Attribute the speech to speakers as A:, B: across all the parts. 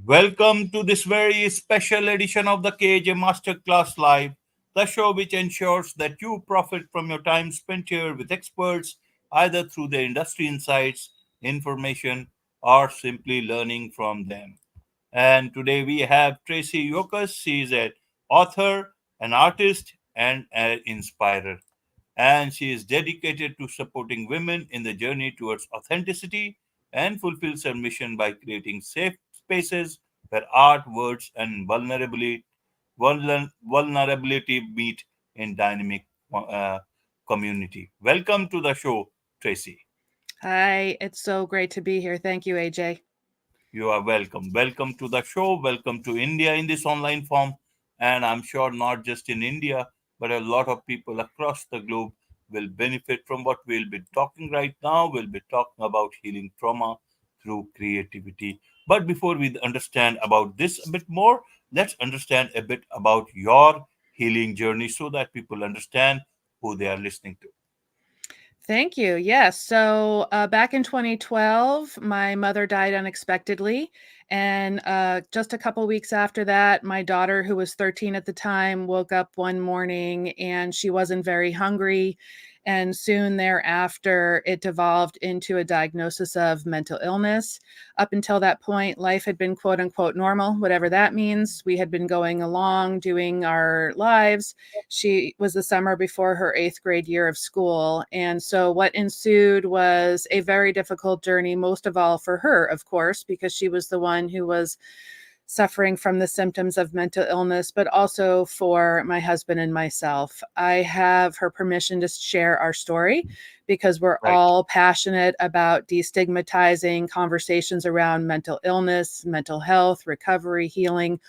A: Welcome to this very special edition of the KAJ Masterclass Live, the show which ensures that you profit from your time spent here with experts, either through their industry insights, information, or simply learning from them. And today we have Tracey Yokas. She is an author, an artist, and an inspirer. And she is dedicated to supporting women in the journey towards authenticity and fulfills her mission by creating safe spaces where art, words, and vulnerability meet in dynamic uh, community. Welcome to the show, Tracy.
B: Hi, it's so great to be here. Thank you, AJ.
A: You are welcome. Welcome to the show. Welcome to India in this online form. And I'm sure not just in India, but a lot of people across the globe will benefit from what we'll be talking right now. We'll be talking about healing trauma through creativity. But before we understand about this a bit more, let's understand a bit about your healing journey so that people understand who they are listening to.
B: Thank you. Yes. So back in 2012, my mother died unexpectedly. And just a couple weeks after that, my daughter, who was 13 at the time, woke up one morning and she wasn't very hungry. And soon thereafter, it devolved into a diagnosis of mental illness. Up until that point, life had been quote unquote normal, whatever that means. We had been going along, doing our lives. She was the summer before her 8th grade year of school. And so what ensued was a very difficult journey, most of all for her, of course, because she was the one who was suffering from the symptoms of mental illness, but also for my husband and myself. I have her permission to share our story because we're
A: Right.
B: all passionate about destigmatizing conversations around mental illness, mental health, recovery, healing,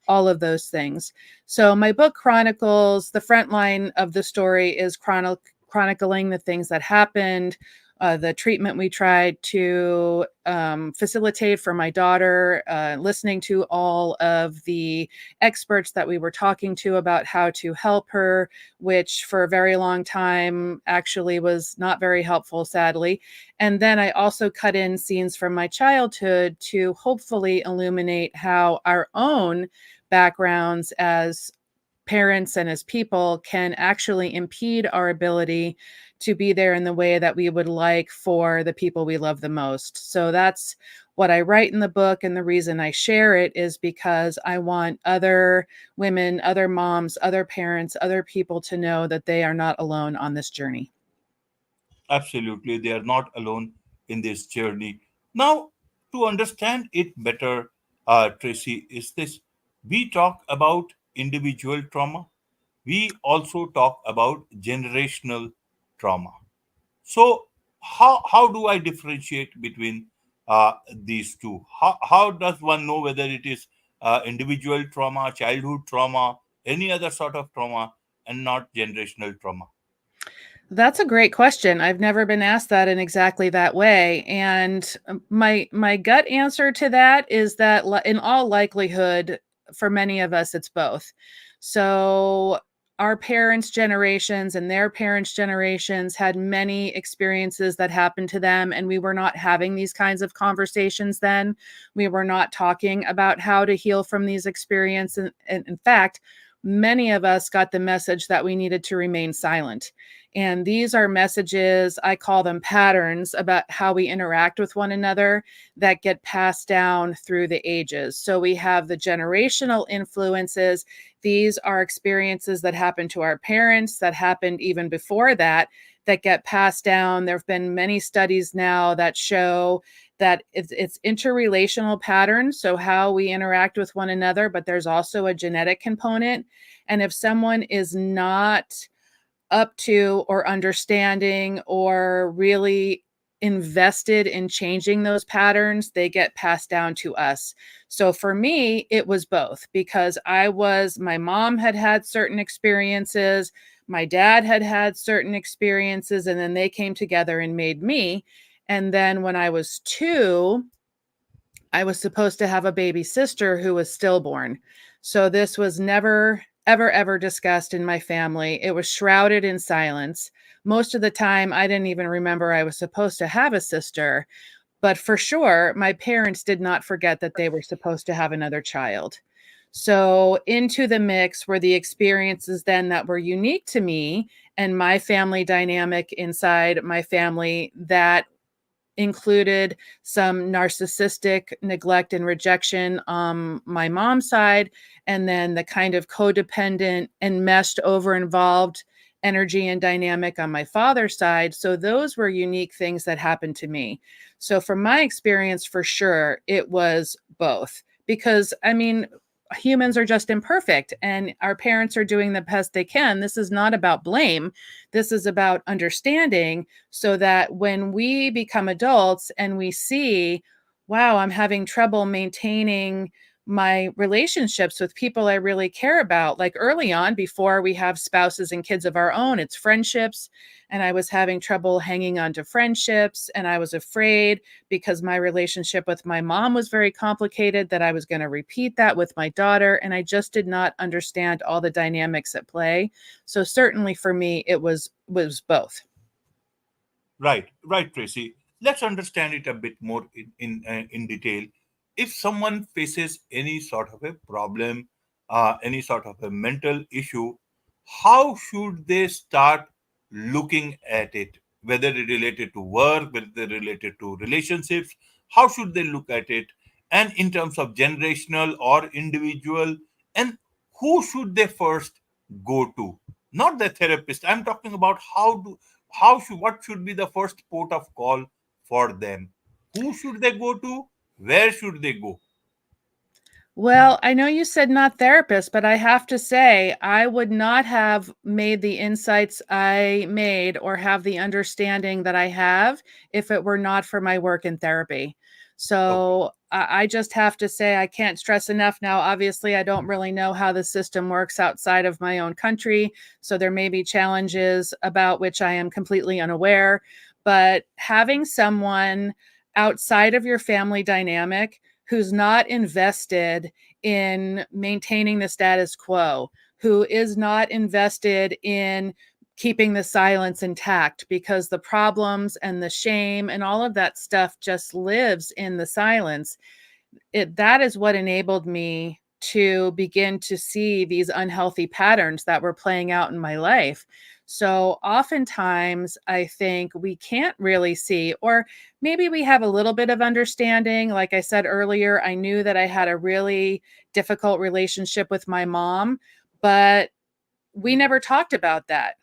B: all of those things. So my book chronicles the front line of the story is chronicling the things that happened, the treatment we tried to facilitate for my daughter, listening to all of the experts that we were talking to about how to help her, which for a very long time actually was not very helpful, sadly. And then I also cut in scenes from my childhood to hopefully illuminate how our own backgrounds as parents and as people can actually impede our ability to be there in the way that we would like for the people we love the most. So that's what I write in the book. And the reason I share it is because I want other women, other moms, other parents, other people to know that they are not alone on this journey.
A: Absolutely, they are not alone in this journey. Now, to understand it better, Tracy, is this we talk about individual trauma, we also talk about generational trauma. So, how do I differentiate between these two? How does one know whether it is individual trauma, childhood trauma, any other sort of trauma, and not generational trauma?
B: That's a great question. I've never been asked that in exactly that way. And my gut answer to that is that in all likelihood, for many of us, it's both. So our parents' generations and their parents' generations had many experiences that happened to them, and we were not having these kinds of conversations then. We were not talking about how to heal from these experiences. And in fact, many of us got the message that we needed to remain silent. And these are messages, I call them patterns, about how we interact with one another that get passed down through the ages. So we have the generational influences. These are experiences that happened to our parents, that happened even before that, that get passed down. There have been many studies now that show that it's interrelational patterns, so how we interact with one another, but there's also a genetic component. And if someone is not up to or understanding or really invested in changing those patterns, they get passed down to us. So for me, it was both because my mom had had certain experiences, my dad had had certain experiences, and then they came together and made me. And then when I was 2, I was supposed to have a baby sister who was stillborn. So this was never, ever, ever discussed in my family. It was shrouded in silence. Most of the time, I didn't even remember I was supposed to have a sister. But for sure, my parents did not forget that they were supposed to have another child. So, into the mix were the experiences then that were unique to me and my family dynamic inside my family that included some narcissistic neglect and rejection on my mom's side, and then the kind of codependent and meshed over involved energy and dynamic on my father's side. So those were unique things that happened to me. So from my experience, for sure, it was both. Because I mean, humans are just imperfect and our parents are doing the best they can. This is not about blame. This is about understanding so that when we become adults and we see, wow, I'm having trouble maintaining my relationships with people I really care about. Like early on, before we have spouses and kids of our own, it's friendships. And I was having trouble hanging on to friendships. And I was afraid because my relationship with my mom was very complicated that I was going to repeat that with my daughter. And I just did not understand all the dynamics at play. So certainly for me, it was both.
A: Right, Tracy. Let's understand it a bit more in detail. If someone faces any sort of a problem, any sort of a mental issue, how should they start looking at it? Whether it related to work, whether related to relationships, how should they look at it? And in terms of generational or individual, and who should they first go to? Not the therapist. I'm talking about what should be the first port of call for them? Who should they go to? Where should they go?
B: Well, I know you said not therapist, but I have to say, I would not have made the insights I made or have the understanding that I have if it were not for my work in therapy.
A: Okay.
B: So I just have to say, I can't stress enough. Now, obviously, I don't really know how the system works outside of my own country. So there may be challenges about which I am completely unaware. But having someone outside of your family dynamic who's not invested in maintaining the status quo, who is not invested in keeping the silence intact because the problems and the shame and all of that stuff just lives in the silence. That is what enabled me to begin to see these unhealthy patterns that were playing out in my life. So oftentimes I think we can't really see, or maybe we have a little bit of understanding. Like I said earlier, I knew that I had a really difficult relationship with my mom, but we never talked about that.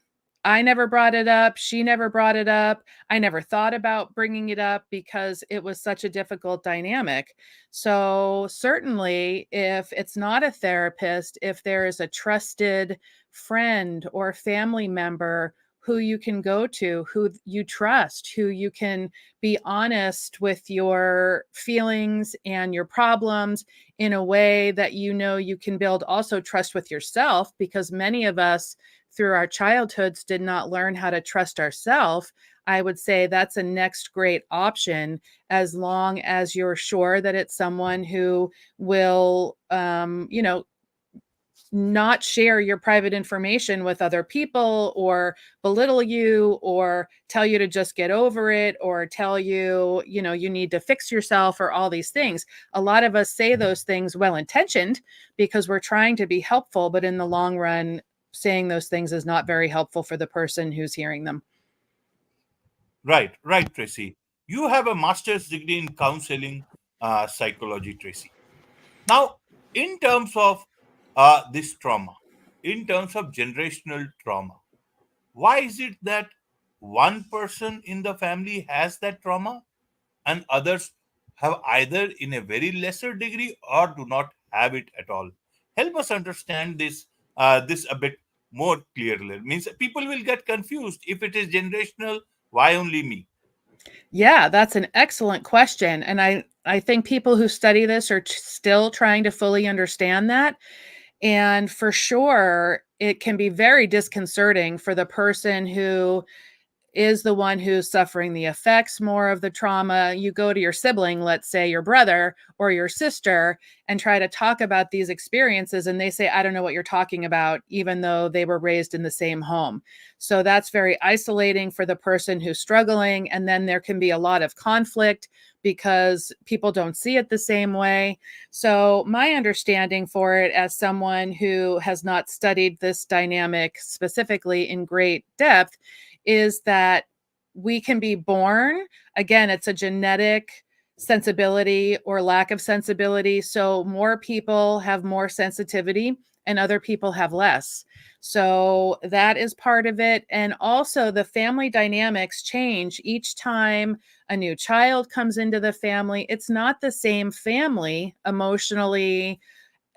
B: I never brought it up. She never brought it up. I never thought about bringing it up because it was such a difficult dynamic. So, certainly, if it's not a therapist, if there is a trusted friend or family member who you can go to, who you trust, who you can be honest with your feelings and your problems in a way that you know you can build also trust with yourself, because many of us through our childhoods did not learn how to trust ourselves. I would say that's a next great option, as long as you're sure that it's someone who will, not share your private information with other people or belittle you or tell you to just get over it or tell you, you need to fix yourself or all these things. A lot of us say those things well intentioned because we're trying to be helpful, but in the long run, saying those things is not very helpful for the person who's hearing them.
A: Right, Tracy. You have a master's degree in counseling psychology, Tracy. Now, in terms of this trauma, in terms of generational trauma, why is it that one person in the family has that trauma and others have either in a very lesser degree or do not have it at all? Help us understand this a bit more clearly. Means people will get confused. If it is generational, why only me?
B: Yeah, that's an excellent question. And I think people who study this are still trying to fully understand that. And for sure, it can be very disconcerting for the person who is the one who's suffering the effects more of the trauma. You go to your sibling, let's say your brother or your sister, and try to talk about these experiences, and they say, I don't know what you're talking about, even though they were raised in the same home. So that's very isolating for the person who's struggling. And then there can be a lot of conflict because people don't see it the same way. So my understanding for it, as someone who has not studied this dynamic specifically in great depth, is that we can be born, again, it's a genetic sensibility or lack of sensibility. So more people have more sensitivity and other people have less. So that is part of it. And also the family dynamics change each time a new child comes into the family. It's not the same family emotionally,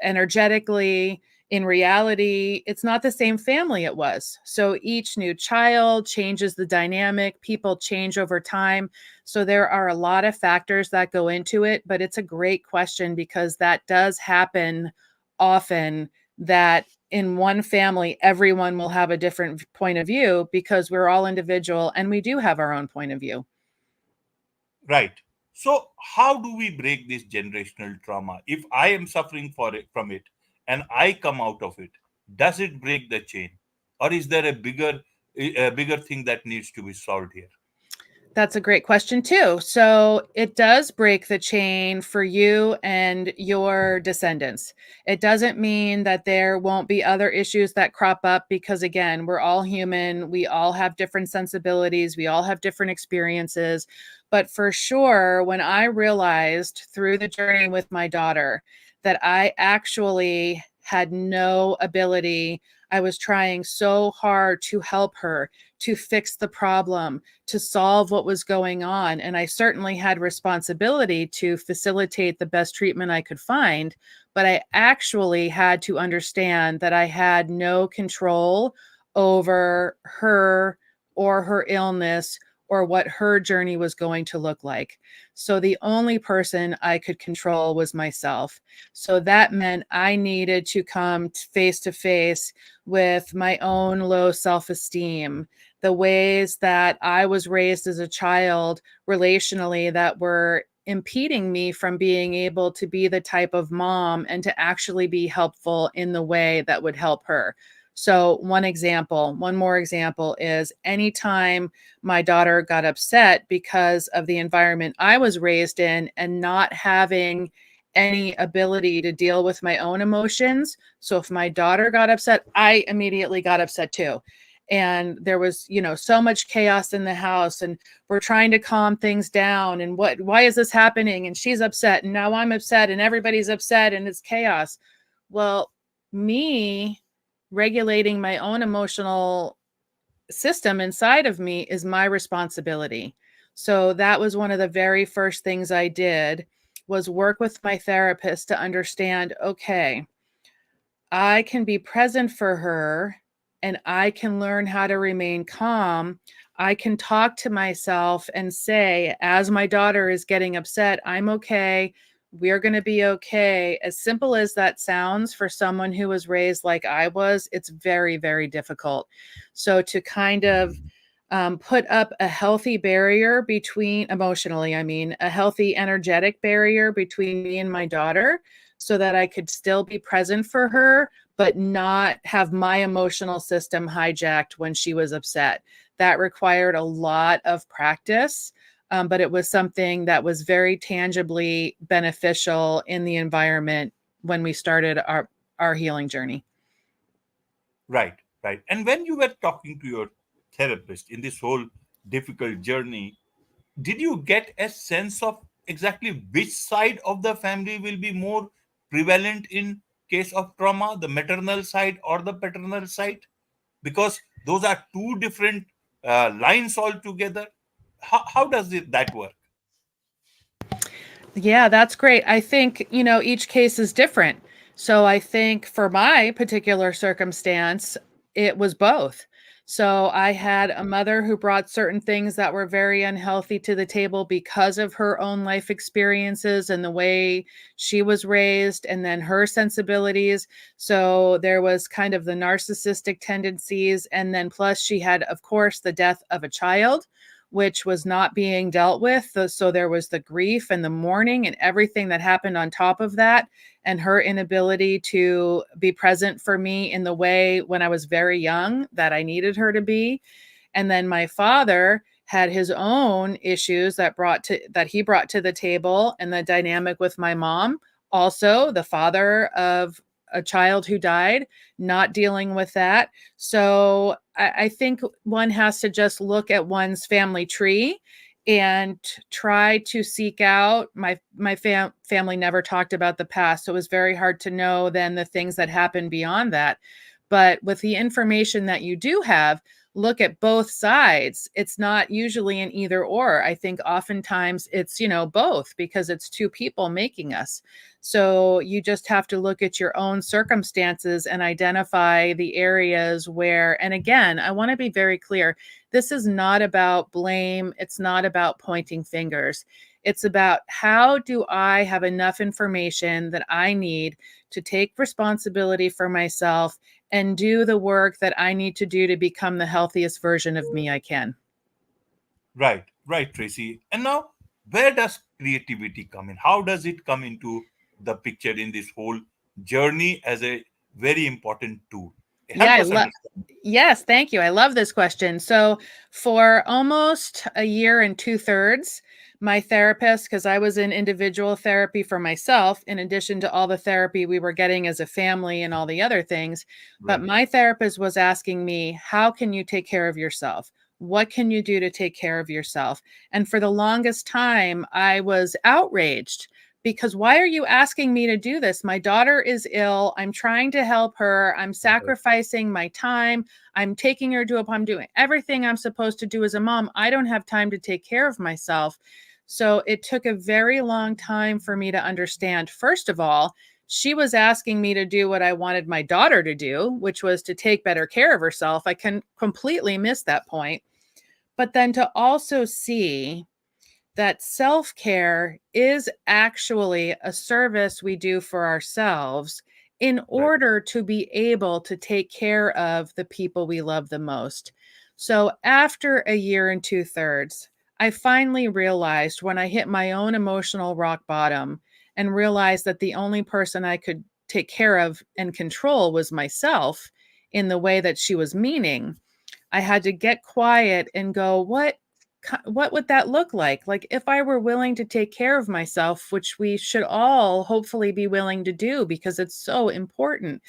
B: energetically. In reality, it's not the same family it was. So each new child changes the dynamic. People change over time. So there are a lot of factors that go into it, but it's a great question because that does happen often, that in one family, everyone will have a different point of view because we're all individual and we do have our own point of view.
A: Right. So, how do we break this generational trauma? If I am suffering from it and I come out of it, does it break the chain? Or is there a bigger thing that needs to be solved here?
B: That's a great question too. So it does break the chain for you and your descendants. It doesn't mean that there won't be other issues that crop up because, again, we're all human. We all have different sensibilities. We all have different experiences. But for sure, when I realized through the journey with my daughter that I actually had no ability, I was trying so hard to help her, to fix the problem, to solve what was going on. And I certainly had responsibility to facilitate the best treatment I could find, but I actually had to understand that I had no control over her or her illness or what her journey was going to look like. So the only person I could control was myself. So that meant I needed to come face to face with my own low self-esteem, the ways that I was raised as a child relationally that were impeding me from being able to be the type of mom and to actually be helpful in the way that would help her. So one more example is anytime my daughter got upset because of the environment I was raised in and not having any ability to deal with my own emotions. So if my daughter got upset, I immediately got upset too. And there was, so much chaos in the house and we're trying to calm things down. And why is this happening? And she's upset and now I'm upset and everybody's upset and it's chaos. Well, me regulating my own emotional system inside of me is my responsibility. So that was one of the very first things I did, was work with my therapist to understand, okay, I can be present for her and I can learn how to remain calm. I can talk to myself and say, as my daughter is getting upset, I'm okay. We're going to be okay. As simple as that sounds for someone who was raised like I was, it's very, very difficult. So to kind of put up a healthy barrier emotionally, a healthy energetic barrier between me and my daughter so that I could still be present for her, but not have my emotional system hijacked when she was upset. That required a lot of practice, but it was something that was very tangibly beneficial in the environment when we started our healing journey.
A: Right, right. And when you were talking to your therapist in this whole difficult journey, did you get a sense of exactly which side of the family will be more prevalent in case of trauma, the maternal side or the paternal side? Because those are two different lines altogether. How does that work?
B: Yeah, that's great. I think, each case is different. So I think for my particular circumstance, it was both. So I had a mother who brought certain things that were very unhealthy to the table because of her own life experiences and the way she was raised, and then her sensibilities. So there was kind of the narcissistic tendencies. And then plus she had, of course, the death of a child, which was not being dealt with. So there was the grief and the mourning and everything that happened on top of that, and her inability to be present for me in the way when I was very young that I needed her to be. And then my father had his own issues that he brought to the table, and the dynamic with my mom, also the father of a child who died, not dealing with that. So I think one has to just look at one's family tree and try to seek out. My family never talked about the past, so it was very hard to know then the things that happened beyond that. But with the information that you do have, look at both sides. It's not usually an either or. I think oftentimes it's, both, because it's two people making us. So you just have to look at your own circumstances and identify the areas where, and again, I want to be very clear. This is not about blame. It's not about pointing fingers. It's about, how do I have enough information that I need to take responsibility for myself and do the work that I need to do to become the healthiest version of me I can.
A: Right, right, Tracy. And now, where does creativity come in? How does it come into the picture in this whole journey as a very important tool?
B: Yeah,
A: Help us understand.
B: yes, thank you. I love this question. So, for almost a year and 2/3, my therapist, because I was in individual therapy for myself, in addition to all the therapy we were getting as a family and all the other things. But
A: Right,
B: my therapist was asking me, how can you take care of yourself? What can you do to take care of yourself? And for the longest time, I was outraged, because why are you asking me to do this? My daughter is ill. I'm trying to help her. I'm
A: right,
B: sacrificing my time. I'm taking her to a, I'm doing everything I'm supposed to do as a mom. I don't have time to take care of myself. So it took a very long time for me to understand. First of all, she was asking me to do what I wanted my daughter to do, which was to take better care of herself. I can completely miss that point. But then to also see that self-care is actually a service we do for ourselves in
A: right.
B: order to be able to take care of the people we love the most. So after a year and 2/3, I finally realized, when I hit my own emotional rock bottom and realized that the only person I could take care of and control was myself in the way that she was meaning, I had to get quiet and go, what would that look like? Like, if I were willing to take care of myself, which we should all hopefully be willing to do because it's so important,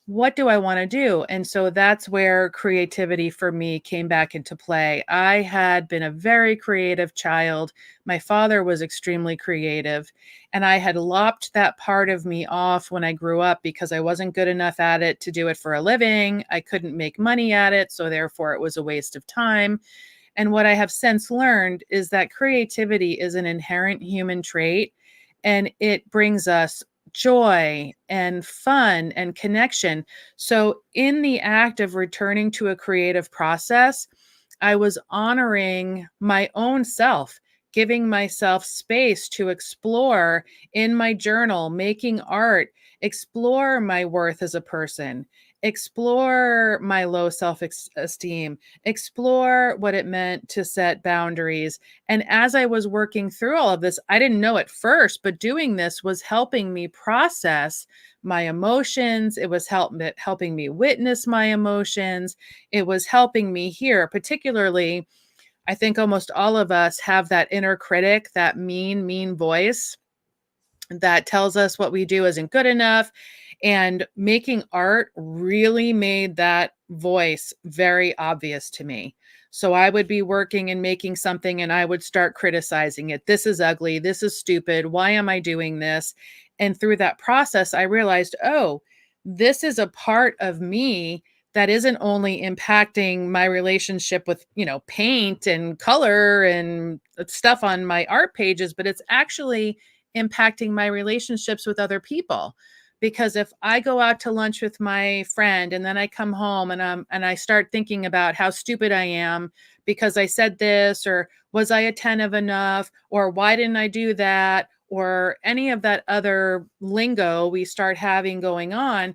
B: what do I want to do? And so that's where creativity for me came back into play. I had been a very creative child. My father was extremely creative, and I had lopped that part of me off when I grew up because I wasn't good enough at it to do it for a living. I couldn't make money at it, so therefore it was a waste of time. And what I have since learned is that creativity is an inherent human trait, and it brings us joy and fun and connection. So, in the act of returning to a creative process, I was honoring my own self, giving myself space to explore in my journal, making art, explore my worth as a person, explore my low self esteem, explore what it meant to set boundaries. And as I was working through all of this, I didn't know at first, but doing this was helping me process my emotions. It was helping me witness my emotions. It was helping me hear, particularly, I think almost all of us have that inner critic, that mean voice that tells us what we do isn't good enough. And making art really made that voice very obvious to me. So I would be working and making something, and I would start criticizing it. This is ugly. This is stupid. Why am I doing this? And through that process, I realized, oh, this is a part of me that isn't only impacting my relationship with, paint and color and stuff on my art pages, but it's actually impacting my relationships with other people, Because if I go out to lunch with my friend and then I come home and I start thinking about how stupid I am because I said this, or was I attentive enough, or why didn't I do that, or any of that other lingo we start having going on,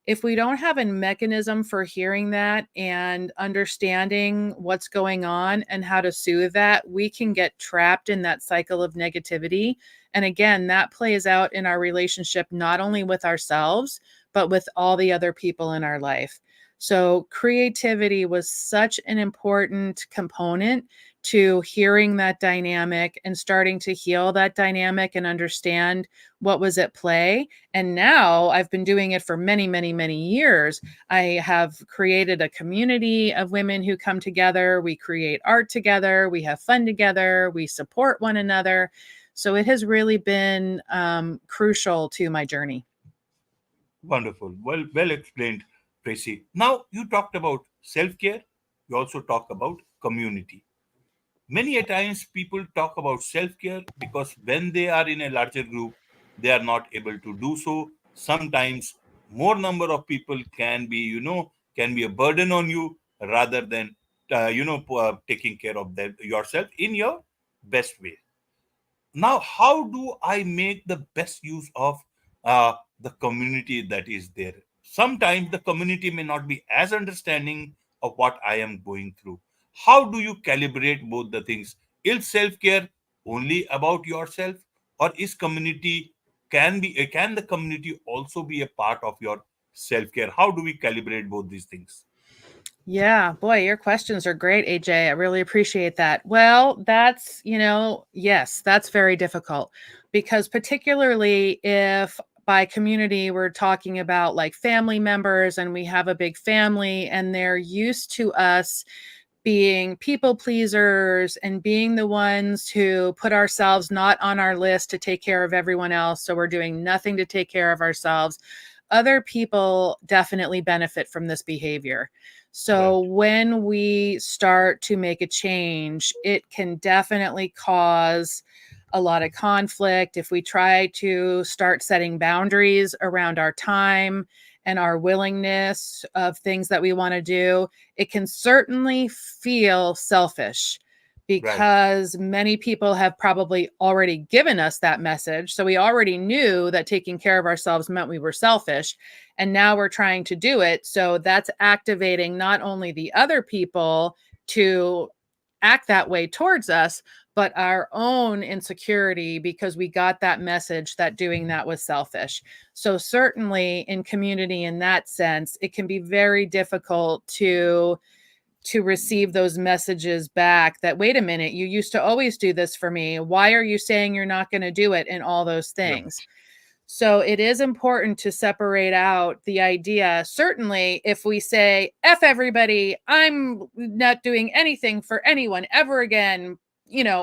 B: if we don't have a mechanism for hearing that and understanding what's going on and how to soothe that, we can get trapped in that cycle of negativity. And again, that plays out in our relationship, not only with ourselves, but with all the other people in our life. So creativity was such an important component to hearing that dynamic and starting to heal that dynamic and understand what was at play. And now I've been doing it for many, many, many years. I have created a community of women who come together. We create art together. We have fun together. We support one another. So it has really been crucial to my journey.
A: Wonderful. Well explained, Tracy. Now, you talked about self care. You also talk about community. Many a times people talk about self care because when they are in a larger group, they are not able to do so. Sometimes more number of people can be, can be a burden on you rather than, taking care of yourself in your best way. Now, how do I make the best use of the community that is there? Sometimes the community may not be as understanding of what I am going through. How do you calibrate both the things? Is self-care only about yourself, or is community can the community also be a part of your self-care? How do we calibrate both these things?
B: Yeah, boy, your questions are great, AJ. I really appreciate that. Well, that's, yes, that's very difficult because particularly if by community we're talking about like family members and we have a big family and they're used to us being people pleasers and being the ones who put ourselves not on our list to take care of everyone else. So we're doing nothing to take care of ourselves. Other people definitely benefit from this behavior.
A: Right,
B: So when we start to make a change, it can definitely cause a lot of conflict. If we try to start setting boundaries around our time and our willingness of things that we want to do, it can certainly feel selfish
A: right,
B: because many people have probably already given us that message. So we already knew that taking care of ourselves meant we were selfish. And now we're trying to do it. So that's activating not only the other people to act that way towards us, but our own insecurity because we got that message that doing that was selfish. So certainly in community in that sense, it can be very difficult to receive those messages back that, wait a minute, you used to always do this for me. Why are you saying you're not going to do it? And all those things.
A: right,
B: So it is important to separate out the idea. Certainly, if we say, F everybody, I'm not doing anything for anyone ever again,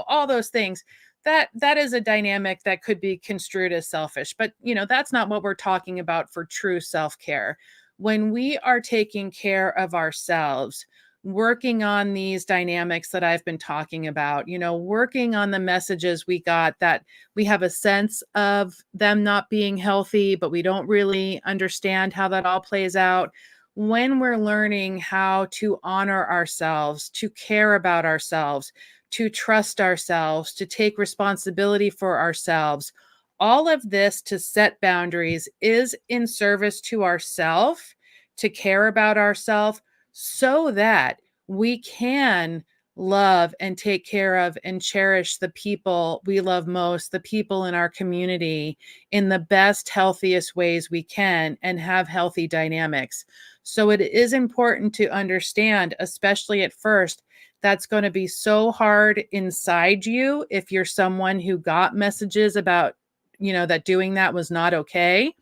B: all those things, that is a dynamic that could be construed as selfish. But, that's not what we're talking about for true self-care. When we are taking care of ourselves, working on these dynamics that I've been talking about, working on the messages we got that we have a sense of them not being healthy, but we don't really understand how that all plays out. When we're learning how to honor ourselves, to care about ourselves, to trust ourselves, to take responsibility for ourselves, all of this to set boundaries is in service to ourself, to care about ourselves so that we can love and take care of and cherish the people we love most, the people in our community, in the best, healthiest ways we can and have healthy dynamics. So it is important to understand, especially at first, that's going to be so hard inside you if you're someone who got messages about, that doing that was not okay.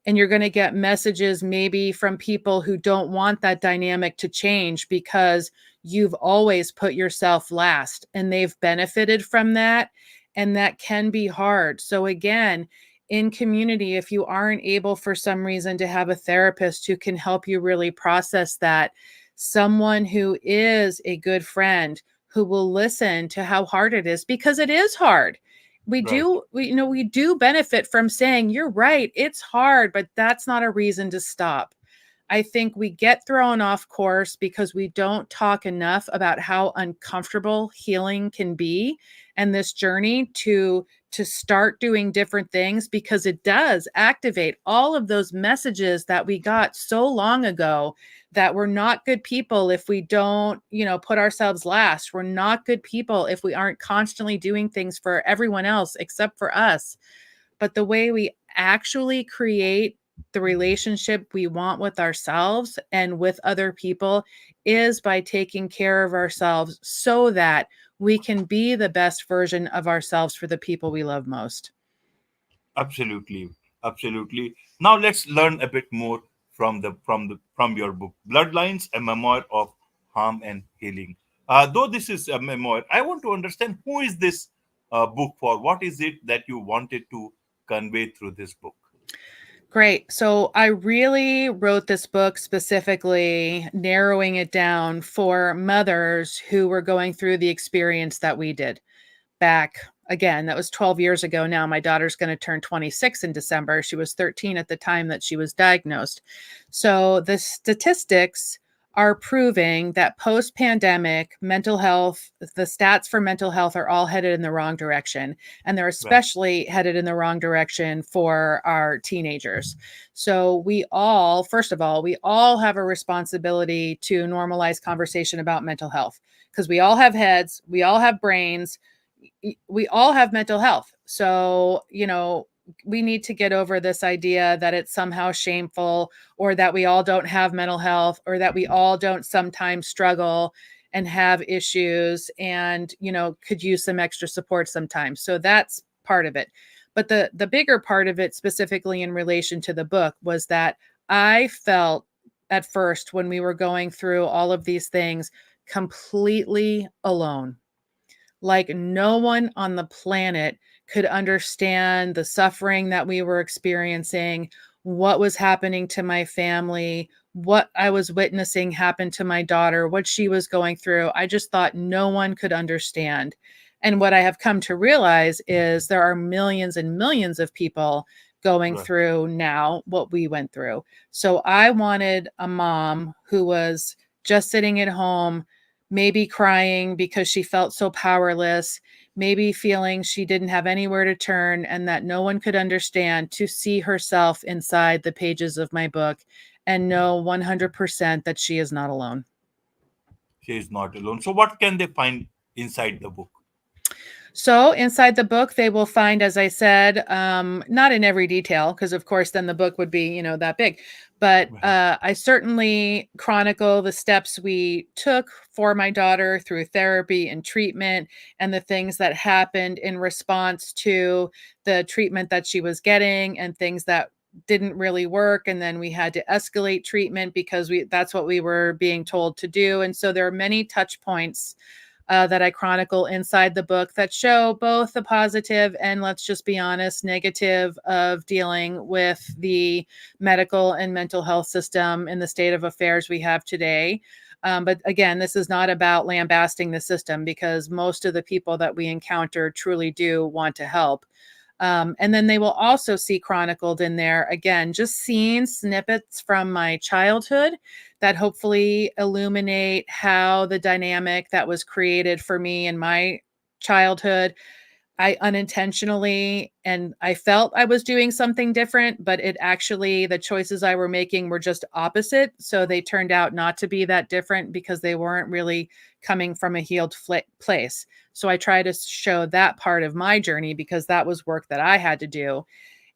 B: And you're going to get messages maybe from people who don't want that dynamic to change because you've always put yourself last and they've benefited from that. And that can be hard. So again, in community, if you aren't able for some reason to have a therapist who can help you really process that, someone who is a good friend who will listen to how hard it is, because it is hard.
A: Right.
B: We do benefit from saying, you're right, it's hard, but that's not a reason to stop. I think we get thrown off course because we don't talk enough about how uncomfortable healing can be, and this journey to start doing different things, because it does activate all of those messages that we got so long ago, that we're not good people if we don't, put ourselves last. We're not good people if we aren't constantly doing things for everyone else except for us. But the way we actually create the relationship we want with ourselves and with other people is by taking care of ourselves so that we can be the best version of ourselves for the people we love most.
A: Absolutely, absolutely. Now let's learn a bit more from your book, Bloodlines: A Memoir of Harm and Healing. Though this is a memoir, I want to understand, who is this book for? What is it that you wanted to convey through this book?
B: Great. So I really wrote this book specifically narrowing it down for mothers who were going through the experience that we did back. Again, that was 12 years ago now. My daughter's going to turn 26 in December. She was 13 at the time that she was diagnosed. So the statistics are proving that post pandemic mental health, the stats for mental health are all headed in the wrong direction. And they're
A: Right,
B: especially headed in the wrong direction for our teenagers. So we all, first of all, we all have a responsibility to normalize conversation about mental health, because we all have heads, we all have brains, we all have mental health. So, we need to get over this idea that it's somehow shameful, or that we all don't have mental health, or that we all don't sometimes struggle and have issues and, could use some extra support sometimes. So that's part of it. But the bigger part of it, specifically in relation to the book, was that I felt at first, when we were going through all of these things, completely alone. Like no one on the planet could understand the suffering that we were experiencing, what was happening to my family, what I was witnessing happen to my daughter, what she was going through. I just thought no one could understand. And what I have come to realize is there are millions and millions of people going
A: right.
B: through now what we went through. So I wanted a mom who was just sitting at home, maybe crying because she felt so powerless, maybe feeling she didn't have anywhere to turn and that no one could understand, to see herself inside the pages of my book and know 100% that she is not alone.
A: She is not alone. So, what can they find inside the book?
B: So inside the book, they will find, as I said, not in every detail, because of course then the book would be, that big. But
A: Right.
B: I certainly chronicle the steps we took for my daughter through therapy and treatment, and the things that happened in response to the treatment that she was getting, and things that didn't really work, and then we had to escalate treatment because that's what we were being told to do. And so there are many touch points that I chronicle inside the book that show both the positive and, let's just be honest, negative of dealing with the medical and mental health system in the state of affairs we have today. But again, this is not about lambasting the system, because most of the people that we encounter truly do want to help. And then they will also see chronicled in there, again, just seeing snippets from my childhood that hopefully illuminate how the dynamic that was created for me in my childhood, I unintentionally, and I felt I was doing something different, but it actually, the choices I were making were just opposite. So they turned out not to be that different, because they weren't really coming from a healed place. So I try to show that part of my journey, because that was work that I had to do.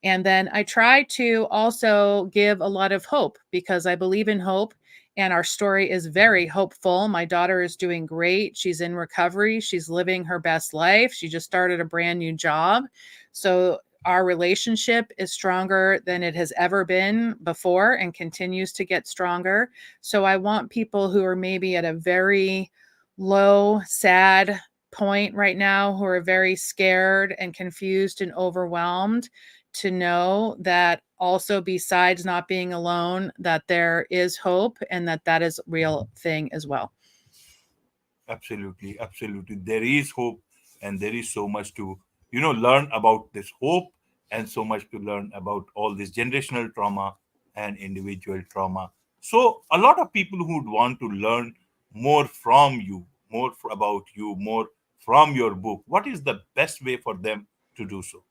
B: And then I try to also give a lot of hope, because I believe in hope. And our story is very hopeful. My daughter is doing great. She's in recovery. She's living her best life. She just started a brand new job. So our relationship is stronger than it has ever been before, and continues to get stronger. So I want people who are maybe at a very low, sad point right now, who are very scared and confused and overwhelmed, to know that also, besides not being alone, that there is hope, and that that is a real thing as well.
A: Absolutely, absolutely. There is hope, and there is so much to learn about this hope, and so much to learn about all this generational trauma and individual trauma. So a lot of people who would want to learn more from you, more about you, more from your book, what is the best way for them to do so?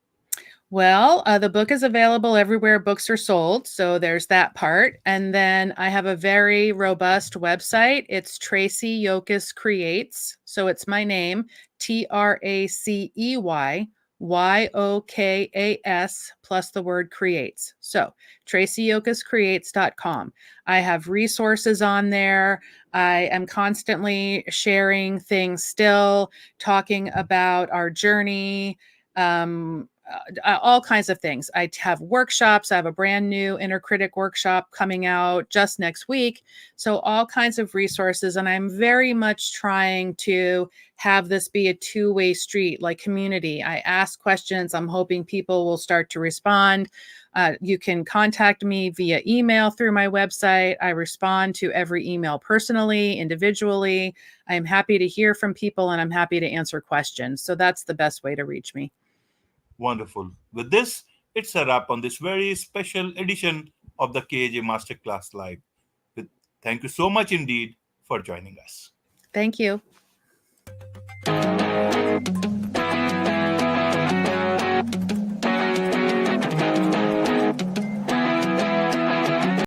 B: Well, the book is available everywhere books are sold. So there's that part. And then I have a very robust website. It's Tracey Yokas Creates. So it's my name, TRACEYYOKAS plus the word creates. So TraceyYokasCreates.com. I have resources on there. I am constantly sharing things still, talking about our journey. All kinds of things. I have workshops. I have a brand new inner critic workshop coming out just next week. So all kinds of resources. And I'm very much trying to have this be a two-way street, like community. I ask questions. I'm hoping people will start to respond. You can contact me via email through my website. I respond to every email personally, individually. I am happy to hear from people and I'm happy to answer questions. So that's the best way to reach me.
A: Wonderful. With this, it's a wrap on this very special edition of the KAJ Masterclass Live. Thank you so much indeed for joining us.
B: Thank you.